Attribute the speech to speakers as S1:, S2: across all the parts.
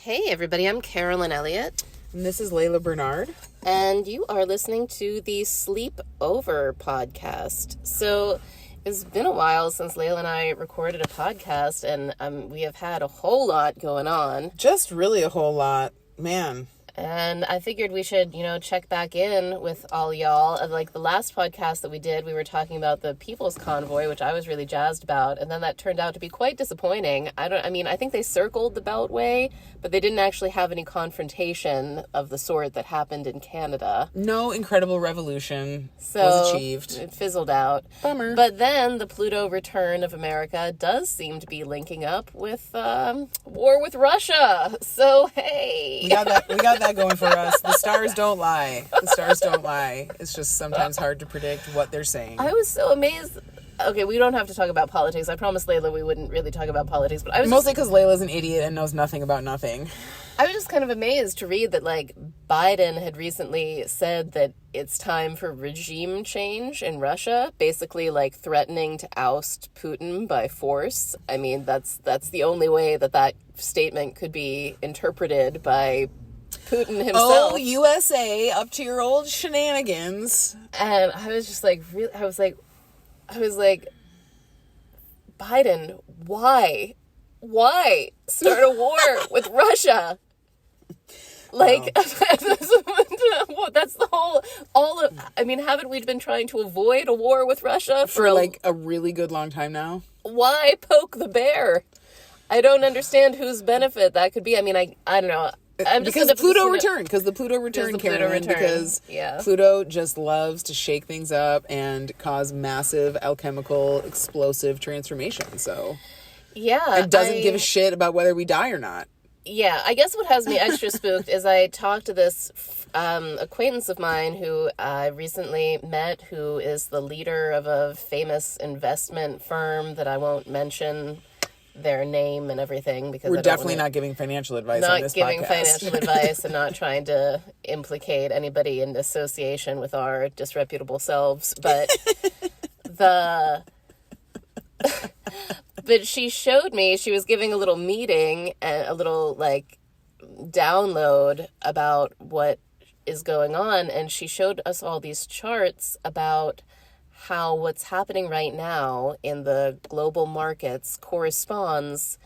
S1: Hey everybody, I'm Carolyn Elliott.
S2: And this is Laila Bernard.
S1: And you are listening to the Sleep Over podcast. So it's been a while since Laila and I recorded a podcast, and we have had a whole lot going on.
S2: Just really a whole lot. Man.
S1: And I figured we should, check back in with all y'all. Like the last podcast that we did, we were talking about the People's Convoy, which I was really jazzed about. And then that turned out to be quite disappointing. I think they circled the Beltway, but they didn't actually have any confrontation of the sort that happened in Canada.
S2: No incredible revolution was achieved.
S1: It fizzled out.
S2: Bummer.
S1: But then the Pluto return of America does seem to be linking up with war with Russia. So, hey.
S2: We got that going for us. The stars don't lie. It's just sometimes hard to predict what they're saying.
S1: I was so amazed. Okay, we don't have to talk about politics. I promised Laila we wouldn't really talk about politics, but I was
S2: mostly because Laila's an idiot and knows nothing about nothing.
S1: I was just kind of amazed to read that, Biden had recently said that it's time for regime change in Russia, basically, threatening to oust Putin by force. I mean, that's the only way that statement could be interpreted by Putin himself.
S2: Oh, USA, up to your old shenanigans.
S1: And I was just I was like, Biden, why start a war with Russia? That's the haven't we been trying to avoid a war with Russia for
S2: a really good long time now?
S1: Why poke the bear? I don't understand whose benefit that could be. I mean, I don't know.
S2: Because the Pluto return, Karen, because Pluto just loves to shake things up and cause massive alchemical explosive transformation. So it doesn't give a shit about whether we die or not.
S1: Yeah, I guess what has me extra spooked is I talked to this acquaintance of mine who I recently met, who is the leader of a famous investment firm that I won't mention their name and everything, because
S2: we're definitely not giving financial advice on this podcast.
S1: Not giving financial advice and not trying to implicate anybody in association with our disreputable selves, but but she showed me, she was giving a little meeting and a little download about what is going on, and she showed us all these charts about how what's happening right now in the global markets corresponds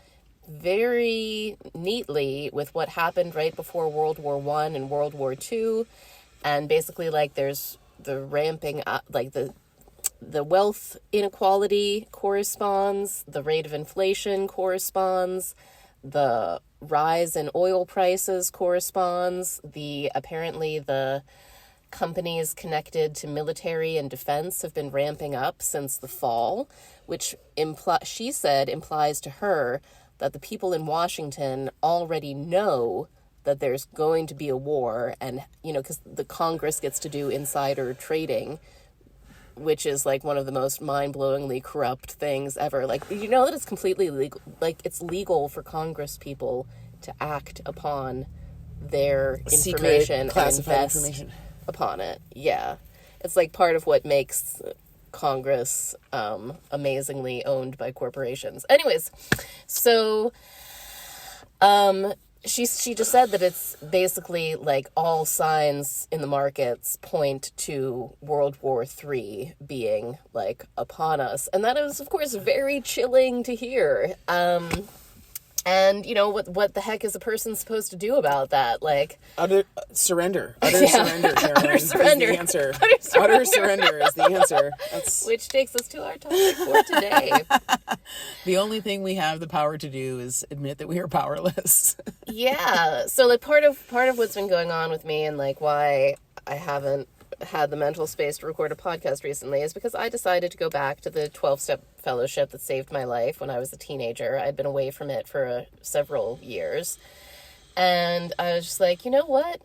S1: very neatly with what happened right before World War I and World War II. And basically, there's the ramping up, the wealth inequality corresponds, the rate of inflation corresponds, the rise in oil prices corresponds, apparently the companies connected to military and defense have been ramping up since the fall, which she said implies to her that the people in Washington already know that there's going to be a war, and because the Congress gets to do insider trading, which is one of the most mind-blowingly corrupt things ever. That it's completely legal. It's legal for Congress people to act upon their information and invest information upon it. Yeah. It's part of what makes Congress amazingly owned by corporations. Anyways, so she just said that it's basically all signs in the markets point to World War III being upon us. And that is, of course, very chilling to hear. And what the heck is a person supposed to do about that?
S2: Utter surrender. Surrender, Caroline,
S1: utter surrender.
S2: Is the answer. Utter surrender is the answer.
S1: Which takes us to our topic for today.
S2: The only thing we have the power to do is admit that we are powerless.
S1: Yeah. So part of what's been going on with me and why I haven't had the mental space to record a podcast recently is because I decided to go back to the 12-step fellowship that saved my life when I was a teenager. I'd been away from it for several years. And I was just you know what?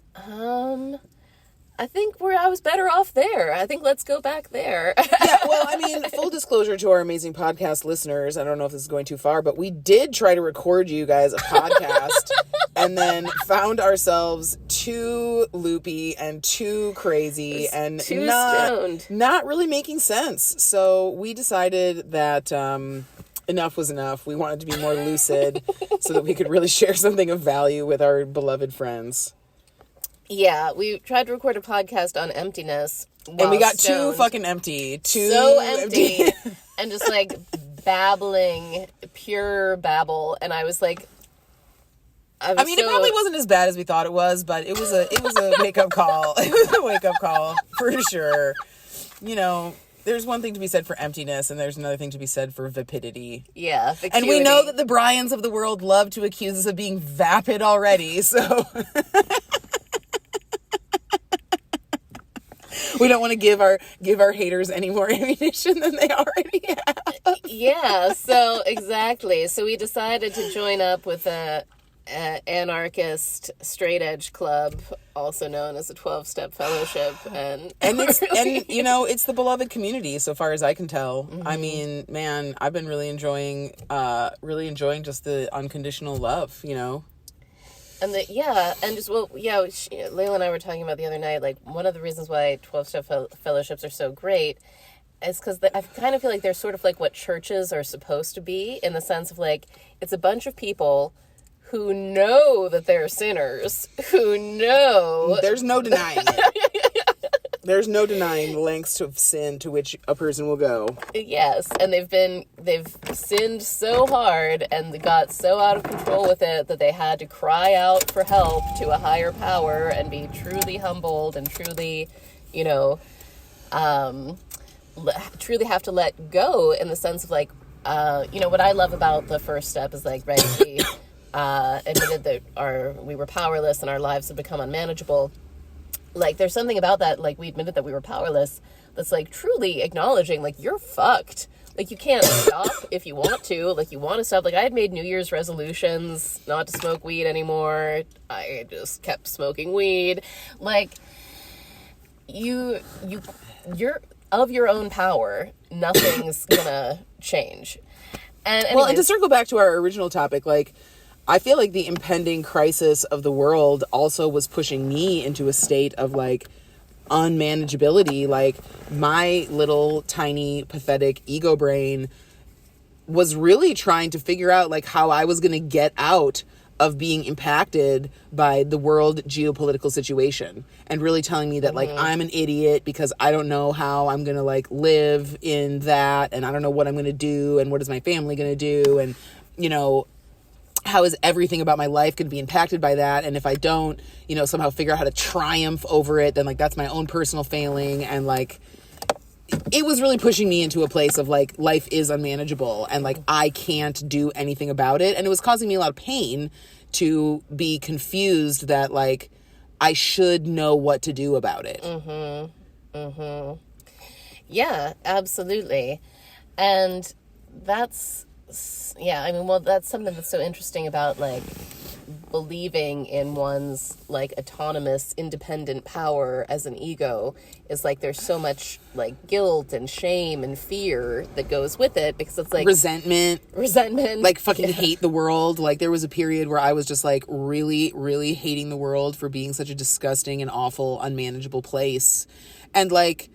S1: I think I was better off there. I think let's go back there.
S2: Yeah, well, full disclosure to our amazing podcast listeners, I don't know if this is going too far, but we did try to record you guys a podcast and then found ourselves too loopy and too crazy and
S1: stoned.
S2: Not really making sense. So we decided that enough was enough. We wanted to be more lucid so that we could really share something of value with our beloved friends.
S1: Yeah, we tried to record a podcast on emptiness.
S2: And we got too fucking empty.
S1: So empty. And just like babbling, pure babble. And I was like,
S2: it probably wasn't as bad as we thought it was, but it was a wake-up call. It was a wake-up call, for sure. You know, there's one thing to be said for emptiness, and there's another thing to be said for vapidity.
S1: Yeah, vacuity.
S2: And we know that the Bryans of the world love to accuse us of being vapid already, so... We don't want to give our haters any more ammunition than they already have.
S1: Yeah, so exactly. So we decided to join up with a anarchist straight edge club, also known as a 12-step fellowship, and
S2: it's the beloved community so far as I can tell.
S1: Mm-hmm.
S2: I mean, man, I've been really enjoying just the unconditional love, you know.
S1: And Laila and I were talking about the other night, like, one of the reasons why 12-step fellowships are so great is because I kind of feel like they're sort of like what churches are supposed to be, in the sense of, like, it's a bunch of people who know that they're sinners, who know...
S2: There's no denying it. There's no denying the lengths of sin to which a person will go.
S1: Yes, and they've sinned so hard and got so out of control with it that they had to cry out for help to a higher power and be truly humbled and truly, truly have to let go, in the sense of, like, what I love about the first step is, like, right, we admitted that we were powerless and our lives had become unmanageable. Like, there's something about that, like, we admitted that we were powerless, that's, like, truly acknowledging, like, you're fucked. Like, you can't stop if you want to. Like, you want to stop. Like, I had made New Year's resolutions not to smoke weed anymore. I just kept smoking weed. Like, you're of your own power. Nothing's gonna change. And anyways,
S2: well, and to circle back to our original topic, like, I feel like the impending crisis of the world also was pushing me into a state of, like, unmanageability. Like, my little tiny pathetic ego brain was really trying to figure out, like, how I was going to get out of being impacted by the world geopolitical situation, and really telling me that, like, I'm an idiot because I don't know how I'm going to, like, live in that, and I don't know what I'm going to do, and what is my family going to do, and, how is everything about my life going to be impacted by that? And if I don't, somehow figure out how to triumph over it, then, like, that's my own personal failing. And, like, it was really pushing me into a place of, like, life is unmanageable and, like, I can't do anything about it. And it was causing me a lot of pain to be confused that, like, I should know what to do about it.
S1: Yeah, absolutely. And that's something that's so interesting about, like, believing in one's, like, autonomous, independent power as an ego, is, like, there's so much, like, guilt and shame and fear that goes with it, because it's, like...
S2: Resentment. Like, fucking hate the world. Like, there was a period where I was just, like, really, really hating the world for being such a disgusting and awful, unmanageable place. And, like,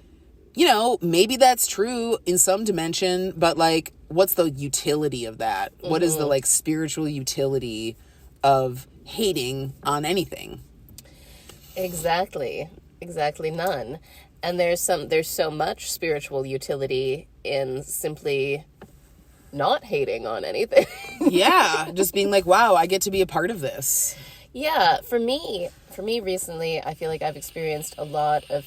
S2: maybe that's true in some dimension, but, like, what's the utility of that? What is the, like, spiritual utility of hating on anything?
S1: Exactly none. And there's so much spiritual utility in simply not hating on anything.
S2: Yeah, just being like, wow, I get to be a part of this.
S1: Yeah, for me recently, I feel like I've experienced a lot of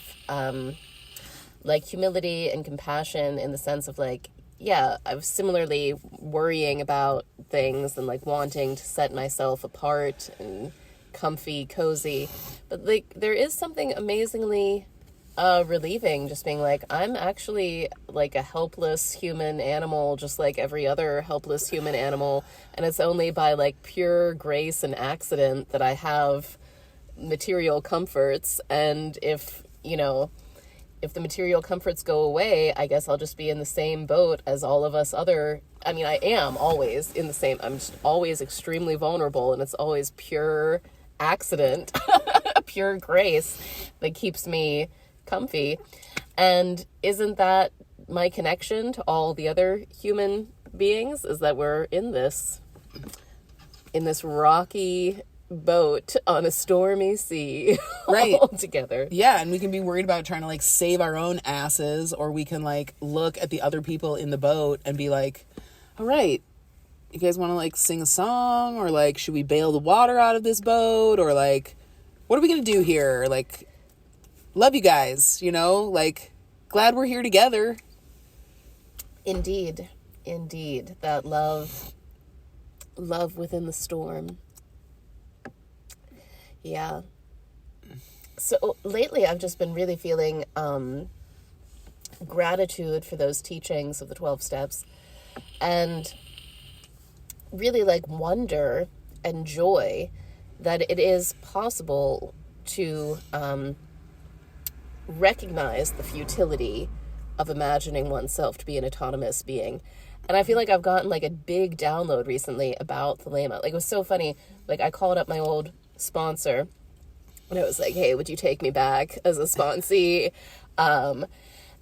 S1: like, humility and compassion, in the sense of, like, yeah, I was similarly worrying about things and, like, wanting to set myself apart and comfy, cozy. But, like, there is something amazingly relieving, just being like, I'm actually, like, a helpless human animal, just like every other helpless human animal. And it's only by, like, pure grace and accident that I have material comforts. And if the material comforts go away, I guess I'll just be in the same boat as all of us other... I mean, I am always in the same... I'm just always extremely vulnerable, and it's always pure accident, pure grace that keeps me comfy. And isn't that my connection to all the other human beings is that we're in this rocky boat on a stormy sea,
S2: right,
S1: all together.
S2: Yeah, and we can be worried about trying to like save our own asses, or we can like look at the other people in the boat and be like, all right, you guys want to like sing a song, or like should we bail the water out of this boat, or like what are we gonna do here? Like, love you guys, you know, like glad we're here together.
S1: Indeed, that love within the storm. Yeah. So lately I've just been really feeling gratitude for those teachings of the 12 steps, and really like wonder and joy that it is possible to recognize the futility of imagining oneself to be an autonomous being. And I feel like I've gotten like a big download recently about Thelema. Like, it was so funny. Like, I called up my old sponsor and I was like, hey, would you take me back as a sponsee? And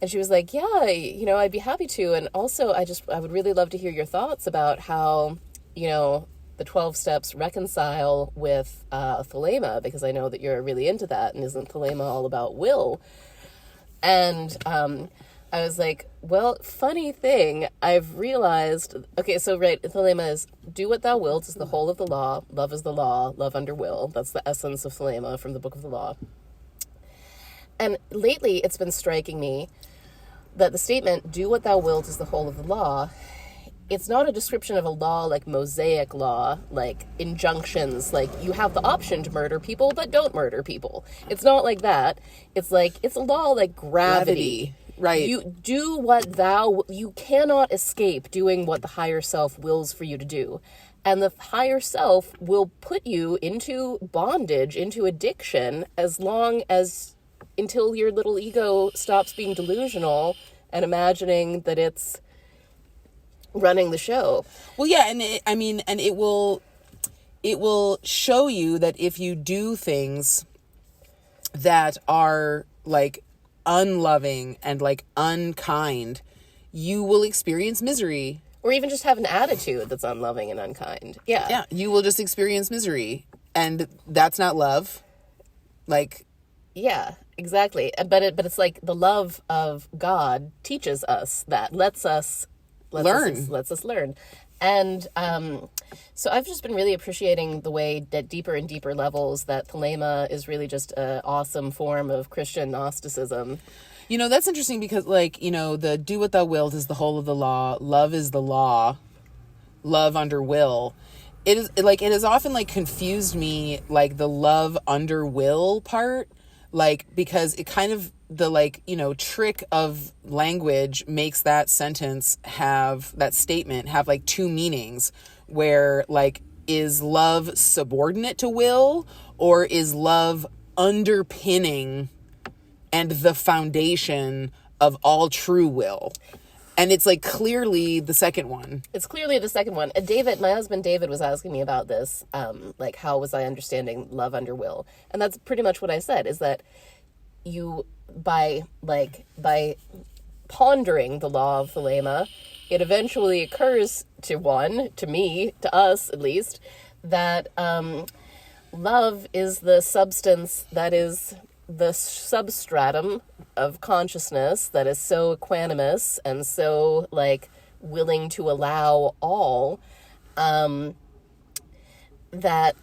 S1: she was like, yeah, you know, I'd be happy to. And also I would really love to hear your thoughts about how, you know, the 12 steps reconcile with Thelema, because I know that you're really into that. And isn't Thelema all about will? And I was like, well, funny thing, I've realized, okay, so right, Thelema is, do what thou wilt is the whole of the law, love is the law, love under will. That's the essence of Thelema from the Book of the Law. And lately it's been striking me that the statement, do what thou wilt is the whole of the law, it's not a description of a law like Mosaic law, like injunctions, like you have the option to murder people, but don't murder people. It's not like that. It's like, it's a law like gravity.
S2: Right.
S1: You do what you cannot escape doing what the higher self wills for you to do. And the higher self will put you into bondage, into addiction, until your little ego stops being delusional and imagining that it's running the show.
S2: Well, yeah, and it will show you that if you do things that are like unloving and like unkind, you will experience misery.
S1: Or even just have an attitude that's unloving and unkind. Yeah.
S2: Yeah, you will just experience misery. And that's not love. Like,
S1: yeah, exactly. But it's like the love of God teaches us that, lets us learn. And so I've just been really appreciating the way that deeper and deeper levels that Thelema is really just an awesome form of Christian Gnosticism.
S2: You know, that's interesting because, like, you know, the do what thou wilt is the whole of the law. Love is the law. Love under will. It has often, like, confused me, like, the love under will part. Like, because it kind of, the, like, you know, trick of language makes that statement have like two meanings, where like, is love subordinate to will, or is love underpinning and the foundation of all true will? And it's like clearly the second one.
S1: It's clearly the second one. David, my husband David, was asking me about this, like, how was I understanding love under will? And that's pretty much what I said, is that you, by pondering the law of Thelema, it eventually occurs to me, to us at least, that love is the substance that is the substratum of consciousness that is so equanimous and so, like, willing to allow all, that's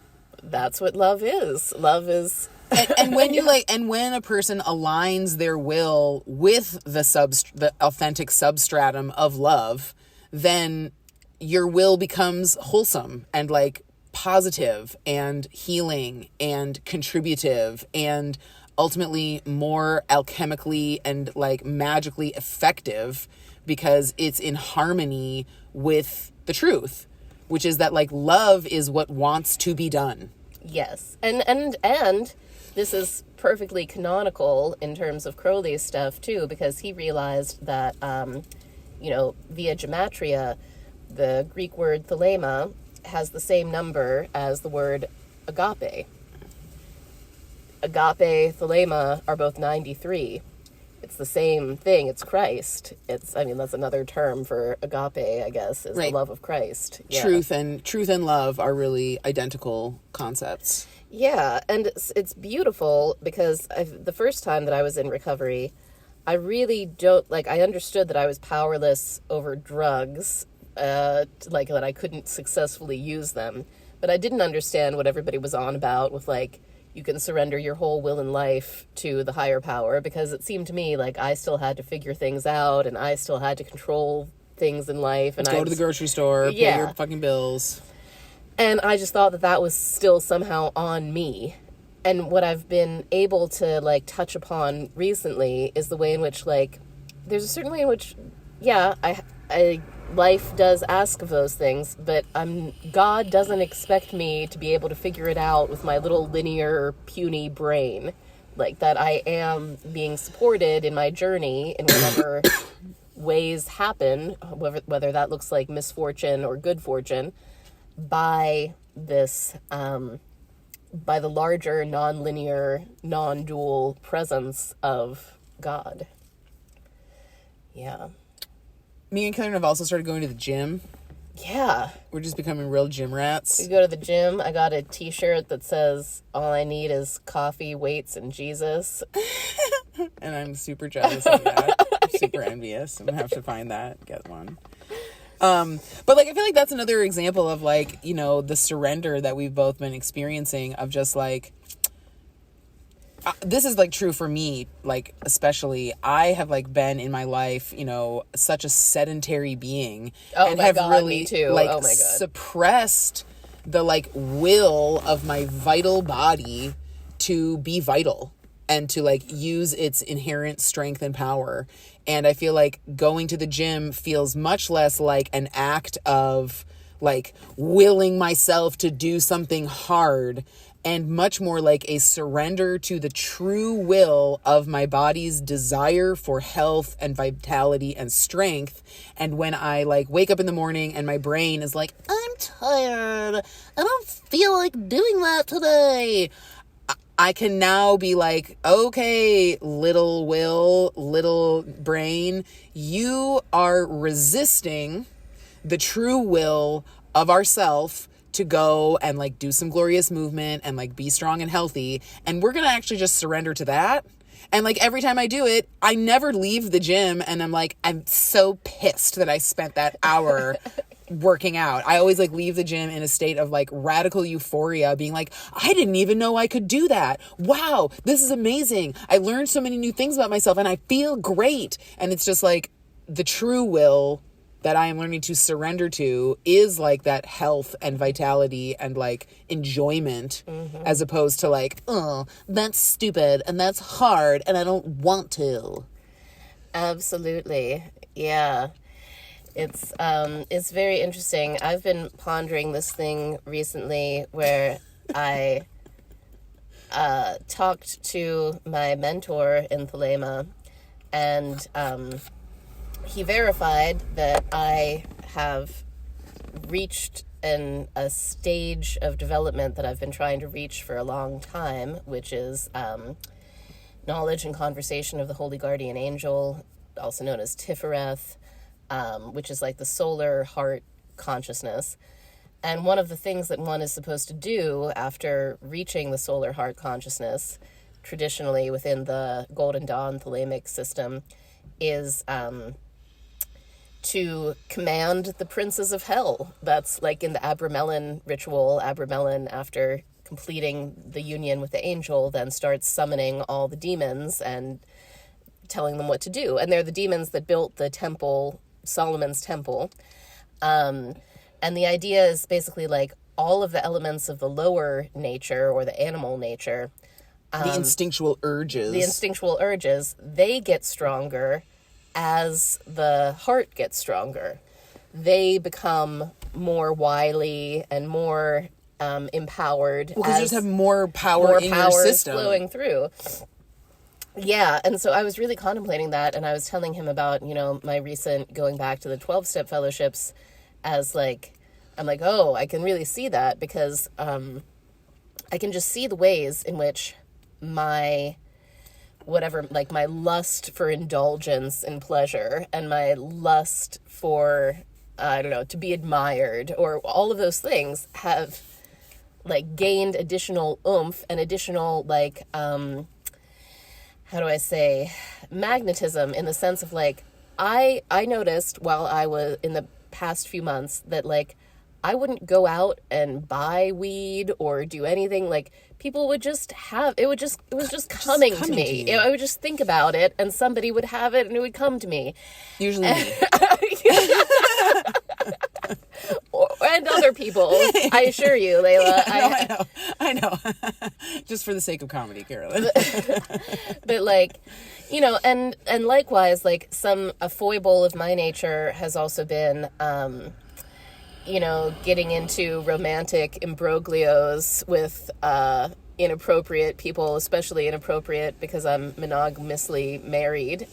S1: what love is. Love is...
S2: and when when a person aligns their will with the authentic substratum of love, then your will becomes wholesome and, like, positive and healing and contributive and ultimately more alchemically and, like, magically effective, because it's in harmony with the truth, which is that, like, love is what wants to be done.
S1: Yes. And this is perfectly canonical in terms of Crowley's stuff too, because he realized that, via gematria, the Greek word thelema has the same number as the word agape. Agape, thelema are both 93. it's the same thing. It's Christ. That's another term for agape, I guess, is the love of Christ.
S2: Yeah. Truth and love are really identical concepts.
S1: Yeah, and it's beautiful because the first time that I was in recovery, I really I understood that I was powerless over drugs, that I couldn't successfully use them. But I didn't understand what everybody was on about with, you can surrender your whole will and life to the higher power, because it seemed to me like I still had to figure things out and I still had to control things in life. And
S2: go to the grocery store, pay your fucking bills.
S1: And I just thought that was still somehow on me. And what I've been able to, touch upon recently is the way in which, there's a certain way in which, life does ask of those things, but God doesn't expect me to be able to figure it out with my little linear, puny brain. That I am being supported in my journey in whatever ways happen, whether that looks like misfortune or good fortune, by this, by the larger, non-linear, non-dual presence of God. Yeah.
S2: Me and Carolyn have also started going to the gym.
S1: Yeah.
S2: We're just becoming real gym rats.
S1: We go to the gym. I got a t-shirt that says, all I need is coffee, weights, and Jesus.
S2: And I'm super jealous of that. I'm super envious. I'm going to have to find that, get one. But I feel like that's another example of the surrender that we've both been experiencing of just this is true for me, especially I have been in my life, such a sedentary being and have really
S1: me too.
S2: suppressed the will of my vital body to be vital and to use its inherent strength and power. And I feel like going to the gym feels much less like an act of willing myself to do something hard, and much more like a surrender to the true will of my body's desire for health and vitality and strength. And when I wake up in the morning and my brain is I'm tired, I don't feel like doing that today, I can now be okay, little will, little brain, you are resisting the true will of ourself to go and do some glorious movement and be strong and healthy. And we're going to actually just surrender to that. And every time I do it, I never leave the gym and I'm so pissed that I spent that hour working out. I always leave the gym in a state of radical euphoria, being I didn't even know I could do that. Wow, this is amazing. I learned so many new things about myself and I feel great. And it's just the true will that I am learning to surrender to is that health and vitality and enjoyment, as opposed to oh, that's stupid and that's hard and I don't want to.
S1: Absolutely. Yeah. It's very interesting. I've been pondering this thing recently where I talked to my mentor in Thelema, and he verified that I have reached a stage of development that I've been trying to reach for a long time, which is knowledge and conversation of the Holy Guardian Angel, also known as Tifereth, which is the solar heart consciousness. And one of the things that one is supposed to do after reaching the solar heart consciousness, traditionally within the Golden Dawn Thelemic system, is to command the princes of hell. That's in the Abramelin ritual. Abramelin, after completing the union with the angel, then starts summoning all the demons and telling them what to do. And they're the demons that built the temple, Solomon's temple. And the idea is basically all of the elements of the lower nature or the animal nature.
S2: The instinctual urges.
S1: They get stronger as the heart gets stronger. They become more wily and more empowered.
S2: Well, because you just have more power in your system
S1: flowing through. Yeah, and so I was really contemplating that, and I was telling him about, my recent going back to the 12-step fellowships as I'm oh, I can really see that, because I can just see the ways in which my whatever, like my lust for indulgence and pleasure and my lust for, I don't know, to be admired, or all of those things have like gained additional oomph and additional like, how do I say, magnetism, in the sense of like, I noticed while I was in the past few months that like I wouldn't go out and buy weed or do anything. Like people would just have it. It was just coming to me. I would just think about it, and somebody would have it, and it would come to me.
S2: Usually me.
S1: And other people, I assure you, Layla.
S2: Yeah, I know. Just for the sake of comedy, Carolyn.
S1: But like, you know, and likewise, like a foible of my nature has also been, you know, getting into romantic imbroglios with inappropriate people, especially inappropriate because I'm monogamously married.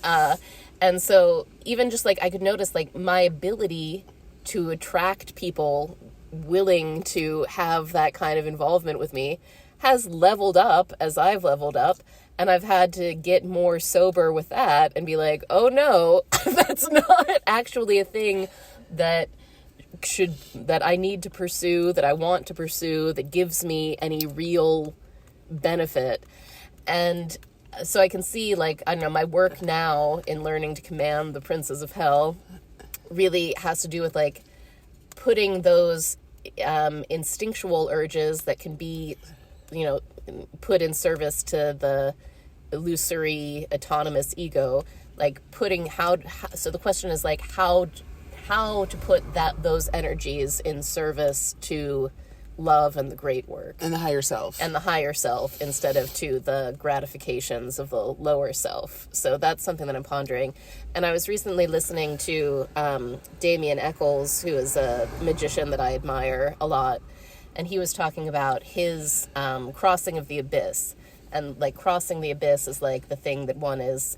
S1: And so even just like I could notice like my ability to attract people willing to have that kind of involvement with me has leveled up as I've leveled up. And I've had to get more sober with that and be like, oh no, that's not actually a thing that I need to pursue, that I want to pursue, that gives me any real benefit. And so I can see, like, I don't know, my work now in learning to command the princes of hell really has to do with like putting those instinctual urges that can be, you know, put in service to the illusory autonomous ego, like putting so the question is like how to put those energies in service to love and the great work
S2: and the higher self
S1: instead of to the gratifications of the lower self. So that's something that I'm pondering. And I was recently listening to Damien Eccles, who is a magician that I admire a lot, and he was talking about his crossing of the abyss. And like crossing the abyss is like the thing that one is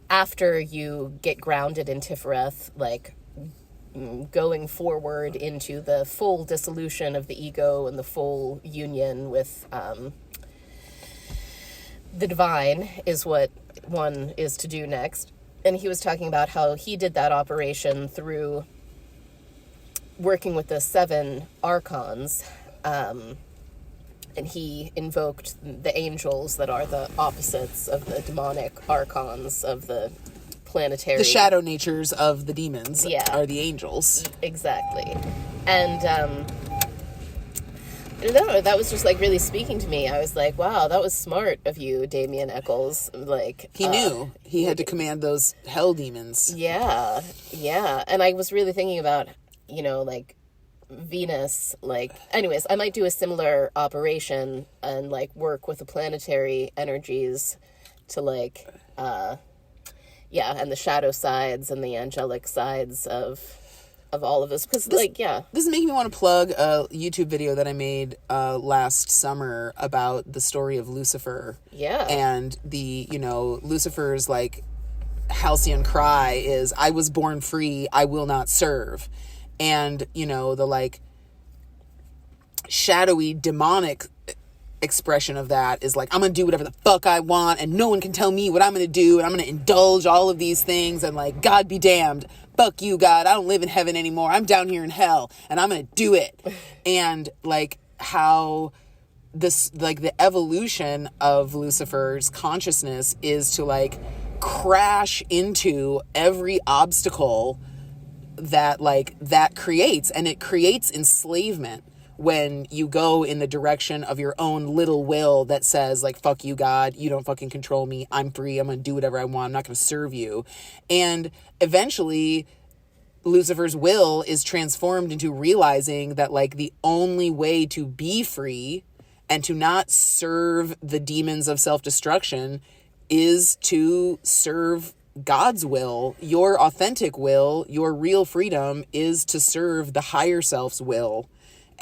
S1: after you get grounded in Tifereth, like going forward into the full dissolution of the ego and the full union with the divine is what one is to do next. And he was talking about how he did that operation through working with the 7 archons, and he invoked the angels that are the opposites of the demonic archons of the planetary.
S2: The shadow natures of the demons are the angels.
S1: Exactly. And I don't know, that was just like really speaking to me. I was like, wow, that was smart of you, Damien Eccles. Like
S2: he knew he had to command those hell demons.
S1: Yeah. And I was really thinking about, you know, like Venus, like, anyways, I might do a similar operation and like work with the planetary energies to like and the shadow sides and the angelic sides of all of this, because this
S2: is making me want to plug a YouTube video that I made last summer about the story of Lucifer. And the, you know, Lucifer's like halcyon cry is, I was born free, I will not serve. And, you know, the like shadowy demonic expression of that is like, I'm gonna do whatever the fuck I want and no one can tell me what I'm gonna do, and I'm gonna indulge all of these things, and like, God be damned, fuck you, God, I don't live in heaven anymore, I'm down here in hell and I'm gonna do it. And like how this, like the evolution of Lucifer's consciousness is to like crash into every obstacle that like that creates, and it creates enslavement when you go in the direction of your own little will that says like, fuck you, God, you don't fucking control me, I'm free, I'm gonna do whatever I want, I'm not gonna serve you. And eventually Lucifer's will is transformed into realizing that like the only way to be free and to not serve the demons of self-destruction is to serve God's will. Your authentic will, your real freedom is to serve the higher self's will.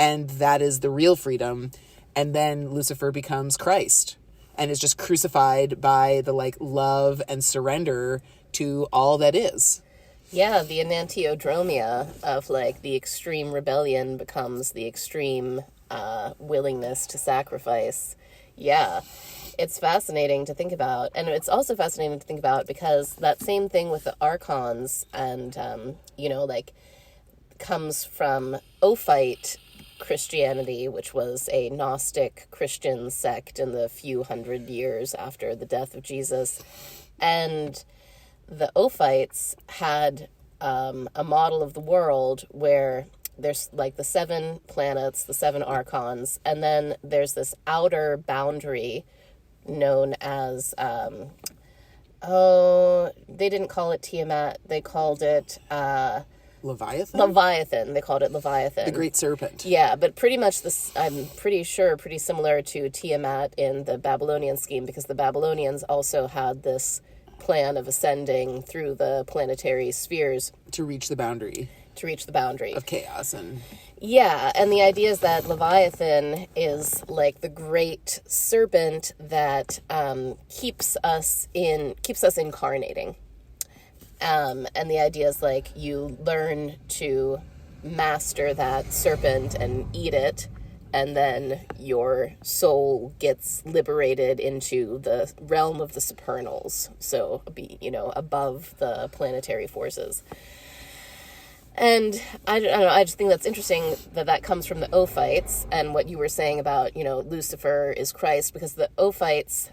S2: And that is the real freedom. And then Lucifer becomes Christ and is just crucified by the like love and surrender to all that is.
S1: Yeah, the enantiodromia of like the extreme rebellion becomes the extreme willingness to sacrifice. Yeah. It's fascinating to think about. And it's also fascinating to think about because that same thing with the archons and, like, comes from Ophite Christianity, which was a Gnostic Christian sect in the few hundred years after the death of Jesus. And the Ophites had a model of the world where there's like the 7 planets, the 7 archons, and then there's this outer boundary known as, they didn't call it Tiamat, they called it...
S2: Leviathan?
S1: Leviathan. They called it Leviathan.
S2: The great serpent.
S1: Yeah, but pretty much this, I'm pretty sure, pretty similar to Tiamat in the Babylonian scheme, because the Babylonians also had this plan of ascending through the planetary spheres.
S2: To reach the boundary.
S1: Of
S2: chaos and...
S1: Yeah, and the idea is that Leviathan is like the great serpent that keeps us incarnating. And the idea is like you learn to master that serpent and eat it, and then your soul gets liberated into the realm of the supernals. So be, above the planetary forces. And I don't know, I just think that's interesting that comes from the Ophites, and what you were saying about, Lucifer is Christ, because the Ophites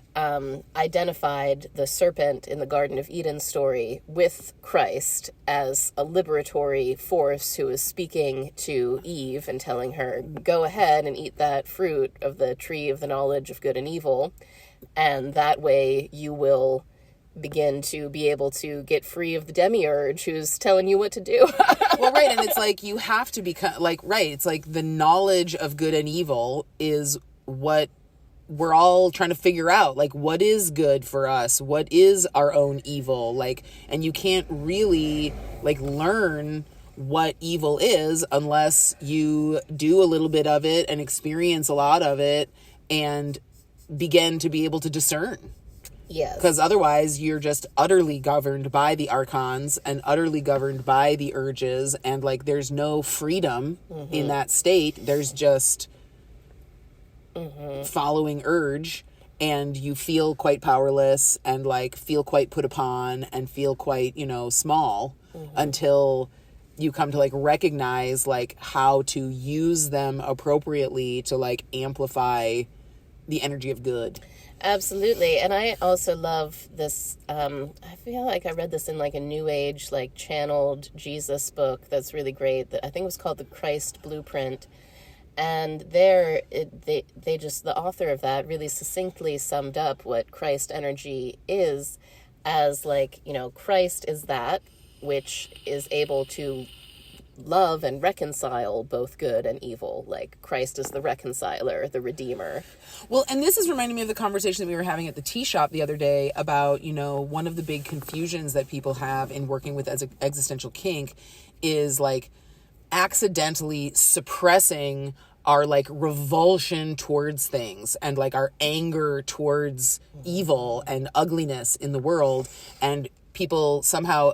S1: identified the serpent in the Garden of Eden story with Christ as a liberatory force who is speaking to Eve and telling her, go ahead and eat that fruit of the tree of the knowledge of good and evil, and that way you will begin to be able to get free of the demiurge who's telling you what to do.
S2: Well, right, and it's like you have to become, like, right, it's like the knowledge of good and evil is what we're all trying to figure out. Like, what is good for us? What is our own evil? Like, and you can't really, like, learn what evil is unless you do a little bit of it and experience a lot of it and begin to be able to discern.
S1: Yes.
S2: Because otherwise you're just utterly governed by the archons and utterly governed by the urges, and like there's no freedom in that state. There's just following urge, and you feel quite powerless and like feel quite put upon and feel quite, small until you come to like recognize like how to use them appropriately to like amplify the energy of good.
S1: Absolutely. And I also love this, I feel like I read this in like a New Age, like channeled Jesus book that's really great. I think it was called The Christ Blueprint. And there, the author of that really succinctly summed up what Christ energy is as like, Christ is that which is able to love and reconcile both good and evil. Like Christ is the reconciler, the redeemer.
S2: Well, and this is reminding me of the conversation that we were having at the tea shop the other day about, one of the big confusions that people have in working with existential kink is like accidentally suppressing our like revulsion towards things and like our anger towards evil and ugliness in the world. And people somehow,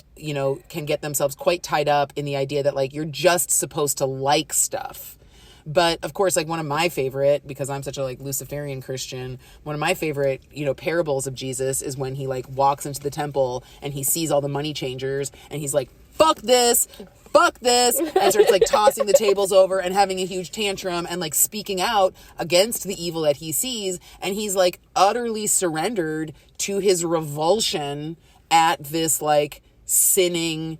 S2: can get themselves quite tied up in the idea that like you're just supposed to like stuff. But of course, like one of my favorite, because I'm such a like Luciferian Christian, one of my favorite, parables of Jesus is when he like walks into the temple and he sees all the money changers and he's like, fuck this, and starts like tossing the tables over and having a huge tantrum and like speaking out against the evil that he sees. And he's like utterly surrendered to his revulsion at this like sinning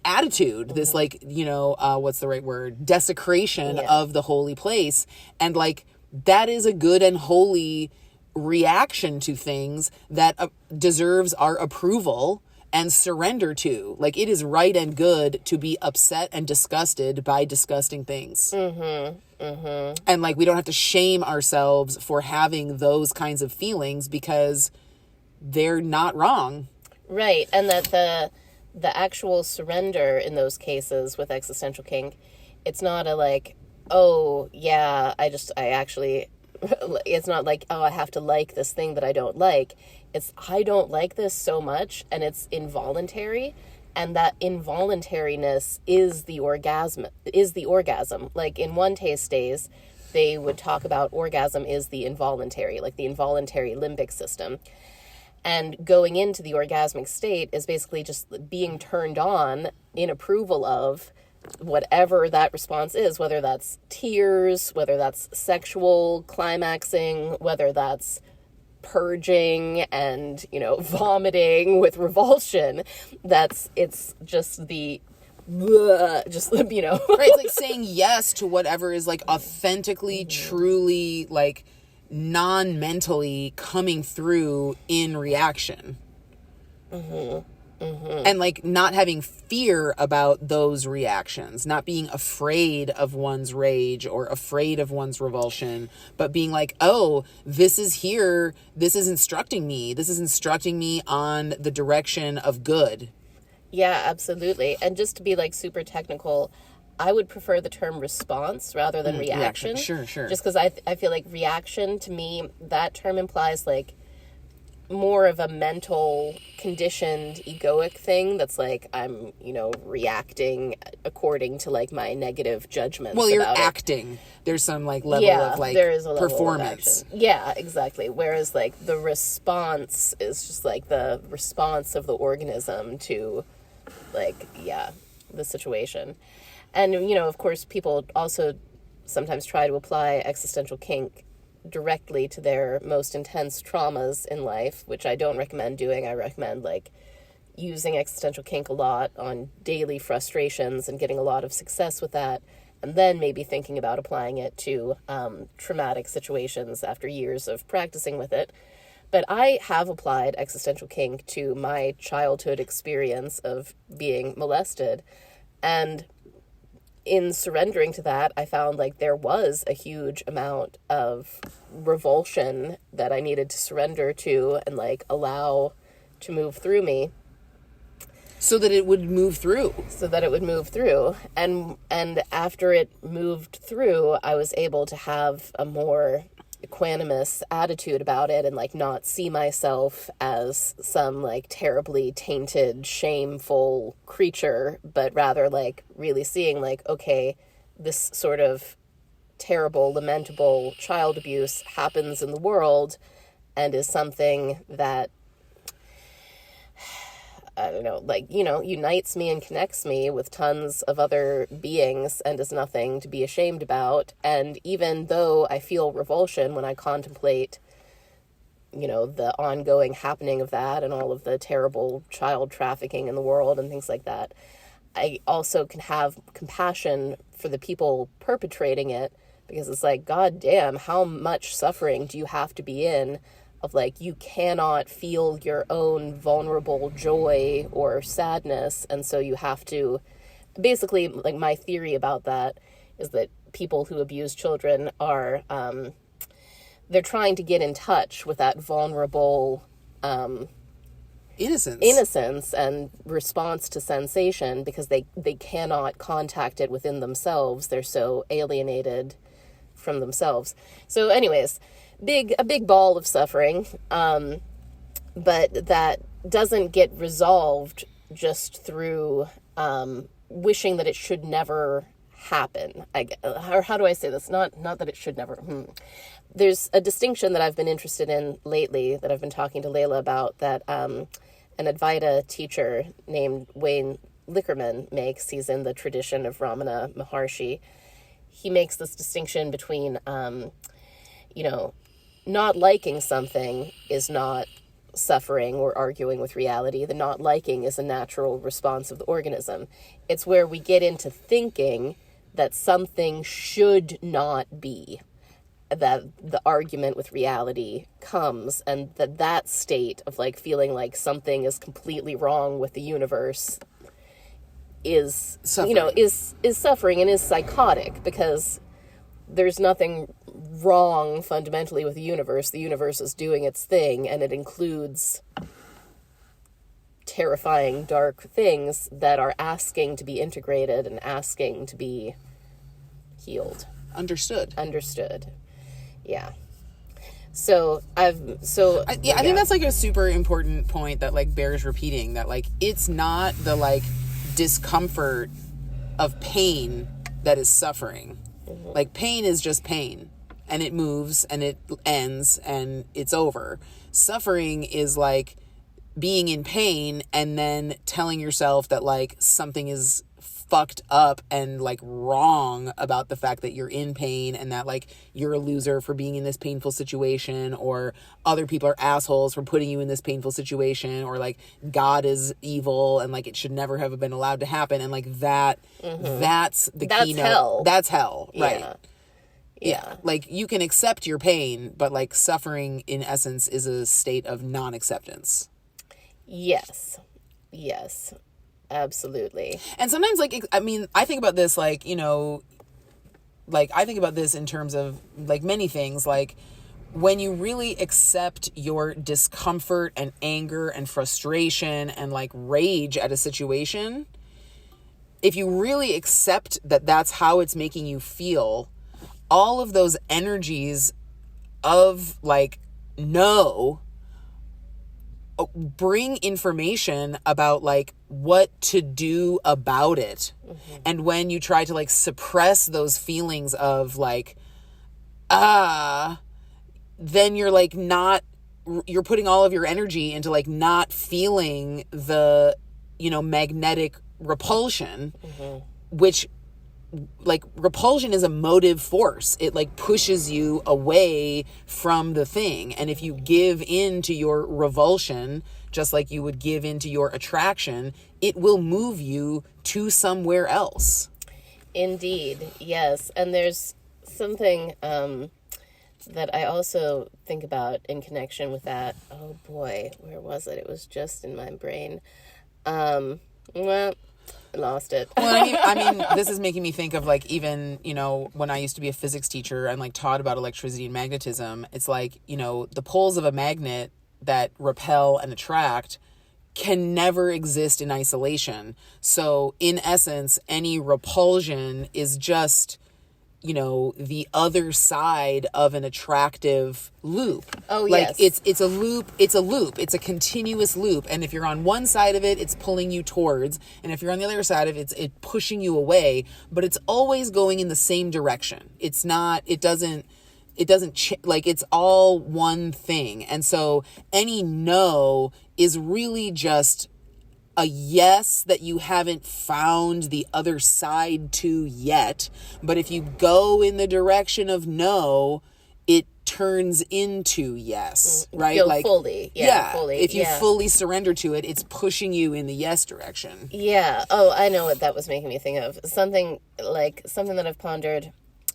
S2: attitude, this like, what's the right word? Desecration of the holy place. And like, that is a good and holy reaction to things that deserves our approval and surrender to. Like, it is right and good to be upset and disgusted by disgusting things. And like, we don't have to shame ourselves for having those kinds of feelings because they're not wrong.
S1: Right. And that the actual surrender in those cases with existential kink, it's not a like, oh yeah, it's not like, oh, I have to like this thing that I don't like. It's, I don't like this so much, and it's involuntary, and that involuntariness is the orgasm. Like in One Taste Days, they would talk about orgasm is the involuntary limbic system. And going into the orgasmic state is basically just being turned on in approval of whatever that response is, whether that's tears, whether that's sexual climaxing, whether that's purging and, vomiting with revulsion. It's just the, right,
S2: it's like saying yes to whatever is like authentically, truly, like non-mentally coming through in reaction. And like not having fear about those reactions, not being afraid of one's rage or afraid of one's revulsion, but being like, oh, this is here, this is instructing me on the direction of good.
S1: Yeah, absolutely. And just to be like super technical, I would prefer the term response rather than reaction.
S2: Sure.
S1: Just because I feel like reaction, to me, that term implies like more of a mental, conditioned, egoic thing that's like I'm, reacting according to like my negative judgments.
S2: Well, you're
S1: about
S2: acting.
S1: It.
S2: There's some like level of like
S1: there is a level
S2: performance.
S1: Of action. Yeah, exactly. Whereas like the response is just like the response of the organism to like, the situation. And, of course, people also sometimes try to apply existential kink directly to their most intense traumas in life, which I don't recommend doing. I recommend, like, using existential kink a lot on daily frustrations and getting a lot of success with that, and then maybe thinking about applying it to traumatic situations after years of practicing with it. But I have applied existential kink to my childhood experience of being molested, and in surrendering to that, I found like there was a huge amount of revulsion that I needed to surrender to and like allow to move through me.
S2: So that it would move through. And after it moved through, I was able to have a more equanimous attitude about it and like not see myself as some like terribly tainted, shameful creature, but rather like really seeing like, okay, this sort of terrible, lamentable child abuse happens in the world and is something that, I don't know, like, unites me and connects me with tons of other beings and is nothing to be ashamed about. And even though I feel revulsion when I contemplate, the ongoing happening of that and all of the terrible child trafficking in the world and things like that, I also can have compassion for the people perpetrating it, because it's like, God damn, how much suffering do you have to be in of like you cannot feel your own vulnerable joy or sadness, and so you have to basically, like, my theory about that is that people who abuse children are they're trying to get in touch with that vulnerable innocence and response to sensation, because they cannot contact it within themselves. They're so alienated from themselves. So anyways, a big ball of suffering, but that doesn't get resolved just through wishing that it should never happen. Or how do I say this? Not that it should never. There's a distinction that I've been interested in lately that I've been talking to Laila about, that an Advaita teacher named Wayne Lickerman makes. He's in the tradition of Ramana Maharshi. He makes this distinction between, not liking something is not suffering or arguing with reality. The not liking is a natural response of the organism. It's where we get into thinking that something should not be, that the argument with reality comes, and that state of like feeling like something is completely wrong with the universe is suffering. Is suffering and is psychotic, because there's nothing wrong fundamentally with the universe. The universe is doing its thing, and it includes terrifying, dark things that are asking to be integrated and asking to be healed. Understood. Yeah. I think that's like a super important point that like bears repeating, that like it's not the like discomfort of pain that is suffering. Like, pain is just pain, and it moves and it ends and it's over. Suffering is like being in pain and then telling yourself that like something is fucked up and like wrong about the fact that you're in pain, and that like you're a loser for being in this painful situation, or other people are assholes for putting you in this painful situation, or like God is evil and like it should never have been allowed to happen. And like that's the keynote.
S1: Hell.
S2: That's hell. Right.
S1: Yeah.
S2: Like, you can accept your pain, but like suffering in essence is a state of non-acceptance.
S1: Yes. Absolutely.
S2: And sometimes, like, I mean, I think about this, like, you know, like, I think about this in terms of, like, many things. Like, when you really accept your discomfort and anger and frustration and, like, rage at a situation, if you really accept that that's how it's making you feel, all of those energies of, like, no, bring information about like what to do about it. And when you try to like suppress those feelings of like then you're like you're putting all of your energy into like not feeling the, you know, magnetic repulsion, which like repulsion is a motive force. It like pushes you away from the thing. And if you give in to your revulsion, just like you would give into your attraction, it will move you to somewhere else.
S1: Indeed. Yes. And there's something that I also think about in connection with that. Oh boy, where was it? It was just in my brain. Well, lost it.
S2: Well, I mean, this is making me think of like, even, you know, when I used to be a physics teacher and like taught about electricity and magnetism, it's like, you know, the poles of a magnet that repel and attract can never exist in isolation. So in essence, any repulsion is just, you know, the other side of an attractive loop.
S1: Oh,
S2: like,
S1: yes.
S2: It's a loop. It's a continuous loop. And if you're on one side of it, it's pulling you towards. And if you're on the other side of it, it's pushing you away. But it's always going in the same direction. It's not, it doesn't, like, it's all one thing. And so any no is really just a yes that you haven't found the other side to yet. But if you go in the direction of no, it turns into yes, right?
S1: Go
S2: like
S1: fully. Fully.
S2: If you fully surrender to it, it's pushing you in the yes direction.
S1: Yeah. Oh, I know what that was making me think of. Something that I've pondered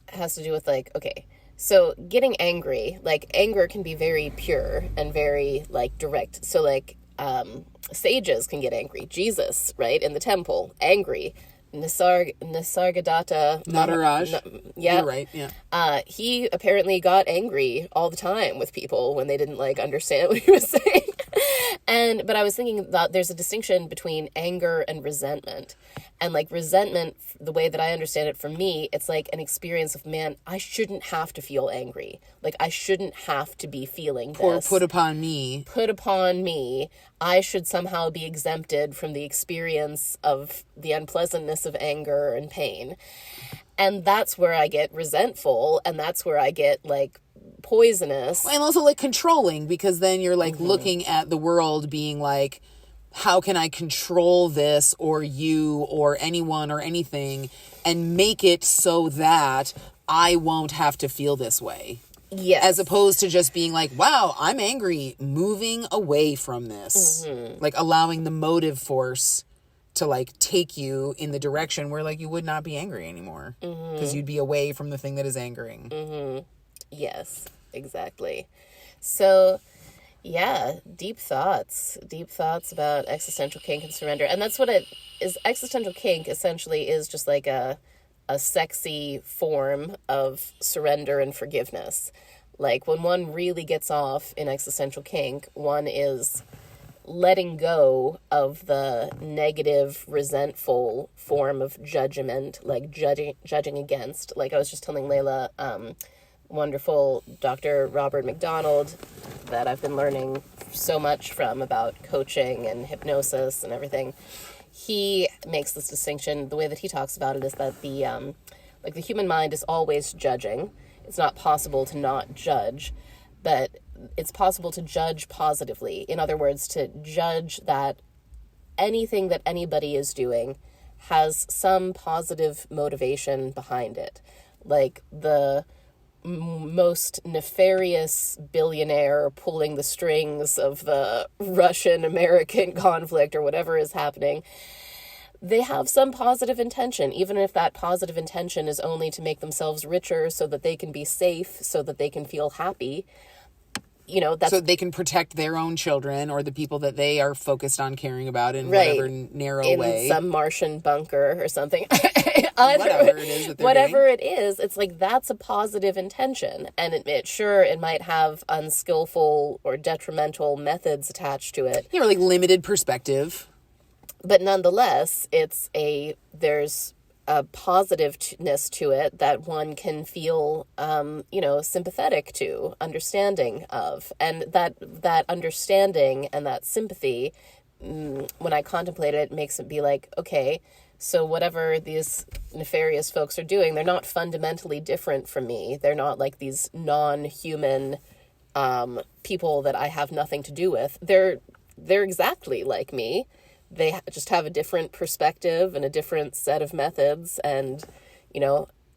S1: has to do with like, okay, so getting angry, like anger can be very pure and very like direct. So like, sages can get angry. Jesus, right, in the temple, angry. Nisargadatta
S2: Nataraj.
S1: Yeah.
S2: You're right, yeah.
S1: He apparently got angry all the time with people when they didn't like understand what he was saying. But I was thinking that there's a distinction between anger and resentment. And like resentment, the way that I understand it, for me, it's like an experience of, man, I shouldn't have to feel angry. Like, I shouldn't have to be feeling this.
S2: Put upon me.
S1: Put upon me. I should somehow be exempted from the experience of the unpleasantness of anger and pain. And that's where I get resentful, and that's where I get like poisonous.
S2: And also like controlling, because then you're like looking at the world being like, how can I control this or you or anyone or anything and make it so that I won't have to feel this way?
S1: Yes.
S2: As opposed to just being like, wow, I'm angry, moving away from this. Like allowing the motive force to like take you in the direction where like you would not be angry anymore. Because you'd be away from the thing that is angering.
S1: Yes, exactly. So, yeah, deep thoughts about existential kink and surrender. And that's what it is. Existential kink essentially is just like a sexy form of surrender and forgiveness. Like when one really gets off in existential kink, one is letting go of the negative, resentful form of judgment, like judging against. Like I was just telling Layla, wonderful Dr. Robert McDonald, that I've been learning so much from about coaching and hypnosis and everything. He makes this distinction. The way that he talks about it is that the Like, the human mind is always judging. It's not possible to not judge, but it's possible to judge positively. In other words, to judge that anything that anybody is doing has some positive motivation behind it. Like, the most nefarious billionaire pulling the strings of the Russian-American conflict or whatever is happening, they have some positive intention, even if that positive intention is only to make themselves richer so that they can be safe, so that they can feel happy. That's...
S2: So they can protect their own children or the people that they are focused on caring about in whatever narrow way.
S1: In some Martian bunker or something.
S2: Whatever it is that they're
S1: doing.
S2: It
S1: is, it's like, that's a positive intention. And it might have unskillful or detrimental methods attached to it.
S2: Like limited perspective.
S1: But nonetheless, there's a positiveness to it that one can feel, sympathetic to, understanding of. And that understanding and that sympathy, when I contemplate it, makes it be like, okay, so whatever these nefarious folks are doing, they're not fundamentally different from me. They're not like these non-human people that I have nothing to do with. They're exactly like me. They just have a different perspective and a different set of methods, and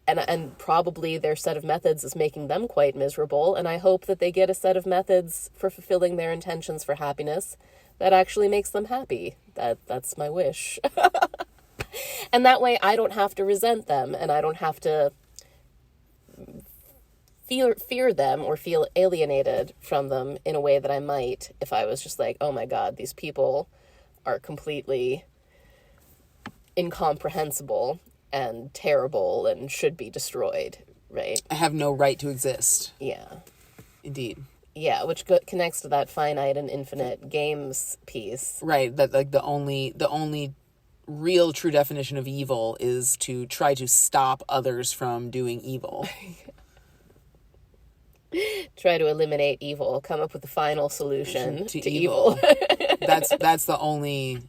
S1: and probably their set of methods is making them quite miserable, and I hope that they get a set of methods for fulfilling their intentions for happiness that actually makes them happy. That's my wish. And that way I don't have to resent them, and I don't have to fear them or feel alienated from them in a way that I might if I was just like, oh my God, these people are completely incomprehensible and terrible and should be destroyed, right?
S2: I have no right to exist.
S1: Yeah.
S2: Indeed.
S1: Yeah, which connects to that finite and infinite games piece.
S2: Right, that like the only real true definition of evil is to try to stop others from doing evil.
S1: Try to eliminate evil, come up with the final solution to evil.
S2: That's the only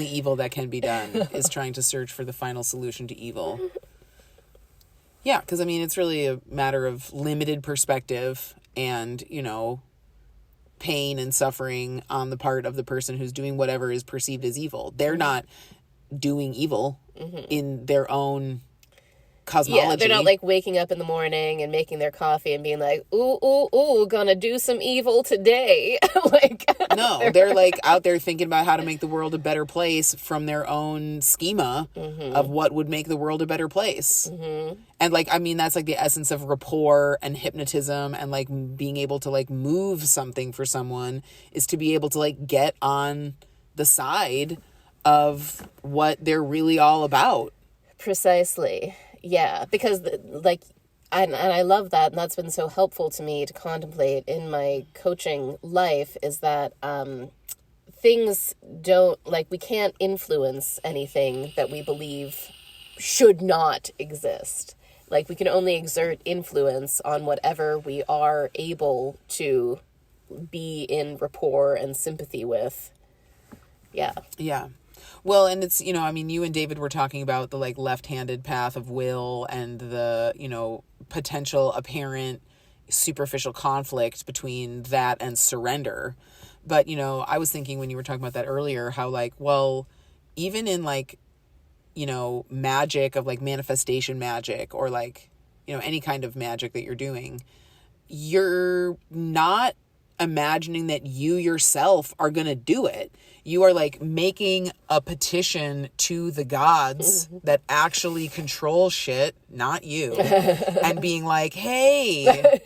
S2: evil that can be done, is trying to search for the final solution to evil. Yeah, because it's really a matter of limited perspective and, pain and suffering on the part of the person who's doing whatever is perceived as evil. They're not doing evil in their own cosmology.
S1: Yeah, they're not like waking up in the morning and making their coffee and being like, ooh, gonna do some evil today.
S2: No, they're like out there thinking about how to make the world a better place from their own schema of what would make the world a better place. And that's like the essence of rapport and hypnotism, and like being able to like move something for someone is to be able to like get on the side of what they're really all about.
S1: Precisely. Yeah, because and I love that, and that's been so helpful to me to contemplate in my coaching life, is that things don't, we can't influence anything that we believe should not exist. We can only exert influence on whatever we are able to be in rapport and sympathy with. Yeah.
S2: Yeah. Well, and it's, you and David were talking about the left-handed path of will and the, potential apparent superficial conflict between that and surrender. But, I was thinking when you were talking about that earlier, how even in magic of manifestation magic or any kind of magic that you're doing, you're not imagining that you yourself are going to do it. You are making a petition to the gods that actually control shit, not you, and being like, hey,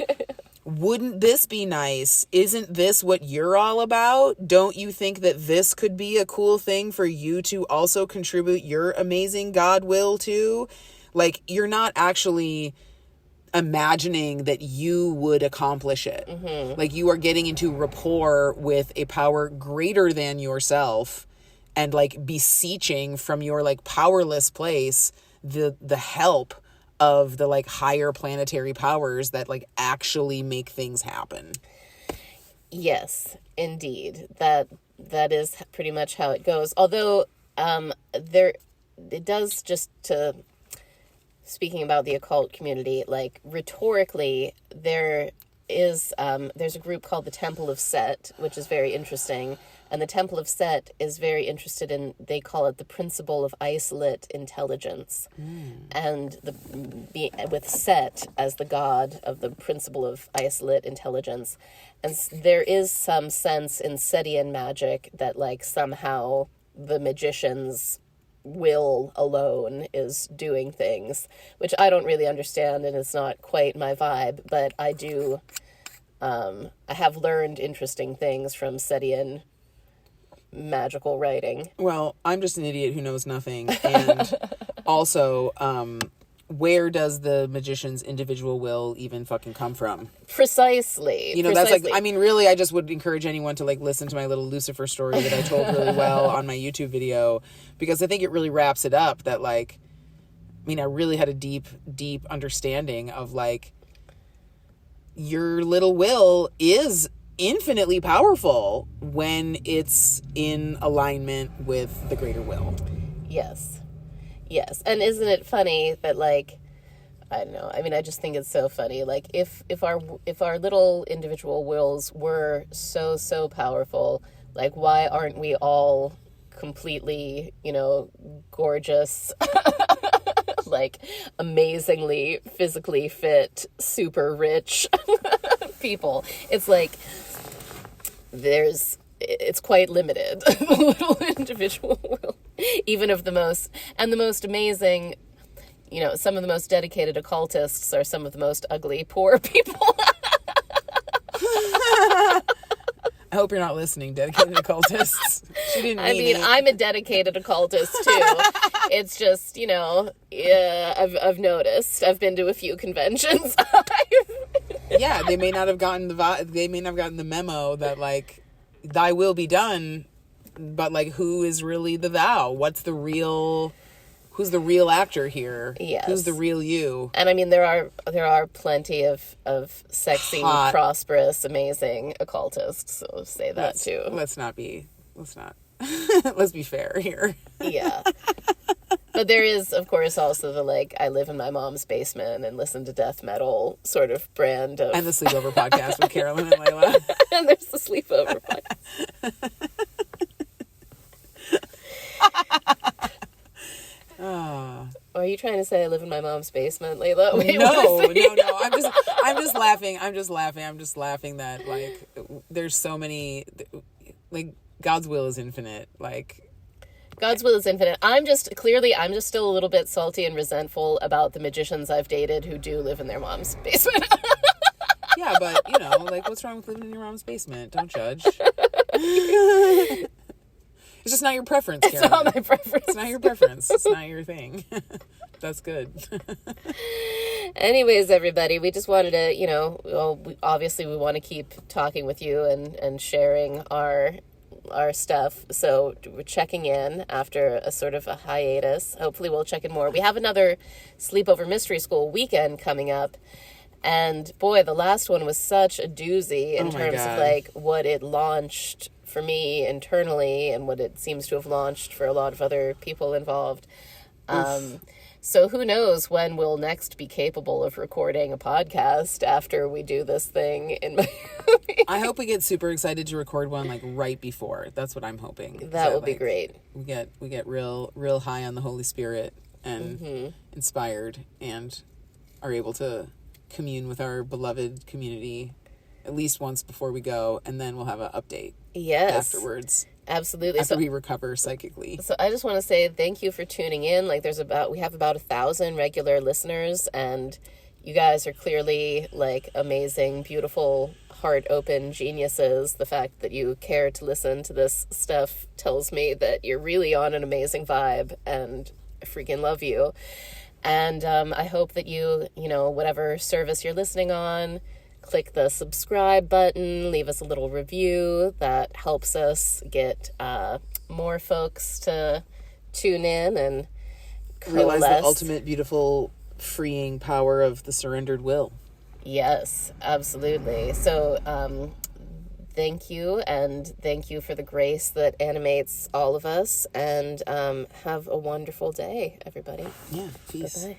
S2: wouldn't this be nice? Isn't this what you're all about? Don't you think that this could be a cool thing for you to also contribute your amazing God will to? You're not actually imagining that you would accomplish it. You are getting into rapport with a power greater than yourself and beseeching from your powerless place the help of the higher planetary powers that actually make things happen.
S1: Yes, indeed. That is pretty much how it goes. Although it does, just to speaking about the occult community, like rhetorically, there's a group called the Temple of Set, which is very interesting. And the Temple of Set is very interested in, they call it the principle of isolate intelligence. And with Set as the god of the principle of isolate intelligence. And there is some sense in Setian magic that, like, somehow the magician's will alone is doing things, which I don't really understand, and it's not quite my vibe, but I do, I have learned interesting things from Setian magical writing.
S2: Well, I'm just an idiot who knows nothing. And also, where does the magician's individual will even fucking come from?
S1: Precisely.
S2: You know, that's like, I mean, really, I just would encourage anyone to, like, listen to my little Lucifer story that I told really well on my YouTube video, because I think it really wraps it up that, like, I mean, I really had a deep, deep understanding of, like, your little will is infinitely powerful when it's in alignment with the greater will.
S1: Yes. And isn't it funny that, like, I don't know, I mean, I just think it's so funny, like, if our little individual wills were so powerful, like, why aren't we all completely, you know, gorgeous, like, amazingly physically fit, super rich people? It's like, it's quite limited, the little individual will. Even of the most amazing, you know, some of the most dedicated occultists are some of the most ugly, poor people.
S2: I hope you're not listening, dedicated occultists. She didn't mean it.
S1: I'm a dedicated occultist too. It's just, you know, I've noticed. I've been to a few conventions.
S2: Yeah, they may not have gotten the memo that, like, thy will be done, but, like, who is really the thou? Who's the real actor here?
S1: Yes.
S2: Who's the real you?
S1: And I mean, there are plenty of sexy,
S2: hot,
S1: prosperous, amazing occultists. So say that too.
S2: Let's be fair here.
S1: Yeah. But there is, of course, also the, like, I live in my mom's basement and listen to death metal sort of brand of...
S2: And the Sleepover Podcast with Carolyn and Laila.
S1: And there's the Sleepover Podcast. Are you trying to say I live in my mom's basement, Laila? Wait,
S2: no. I'm just laughing that, like, there's so many, like, God's will is infinite. Like,
S1: God's will is infinite. I'm just still a little bit salty and resentful about the magicians I've dated who do live in their mom's basement.
S2: Yeah, but, you know, like, what's wrong with living in your mom's basement? Don't judge. It's just not your preference, Carolyn.
S1: It's not my preference.
S2: It's not your preference. It's not your thing. That's good.
S1: Anyways, everybody, we just wanted to, you know, obviously we want to keep talking with you and sharing our stuff. So we're checking in after a sort of a hiatus. Hopefully we'll check in more. We have another Sleepover Mystery School weekend coming up. And boy, the last one was such a doozy in terms of, like, what it launched for me internally and what it seems to have launched for a lot of other people involved. So who knows when we'll next be capable of recording a podcast after we do this thing in Miami.
S2: I hope we get super excited to record one, like, right before. That's what I'm hoping.
S1: That would be great.
S2: We get real high on the Holy Spirit and inspired and are able to commune with our beloved community at least once before we go, and then we'll have an update.
S1: Yes.
S2: Afterwards.
S1: Absolutely.
S2: After we recover psychically.
S1: So I just want to say thank you for tuning in. Like, we have about 1,000 regular listeners, and you guys are clearly, like, amazing, beautiful, heart-open geniuses. The fact that you care to listen to this stuff tells me that you're really on an amazing vibe, and I freaking love you. And I hope that you know, whatever service you're listening on, click the subscribe button, leave us a little review. That helps us get more folks to tune in and
S2: realize the ultimate beautiful freeing power of the surrendered will.
S1: Yes, absolutely. So thank you, and thank you for the grace that animates all of us, and have a wonderful day, everybody.
S2: Yeah, peace.
S1: Bye-bye.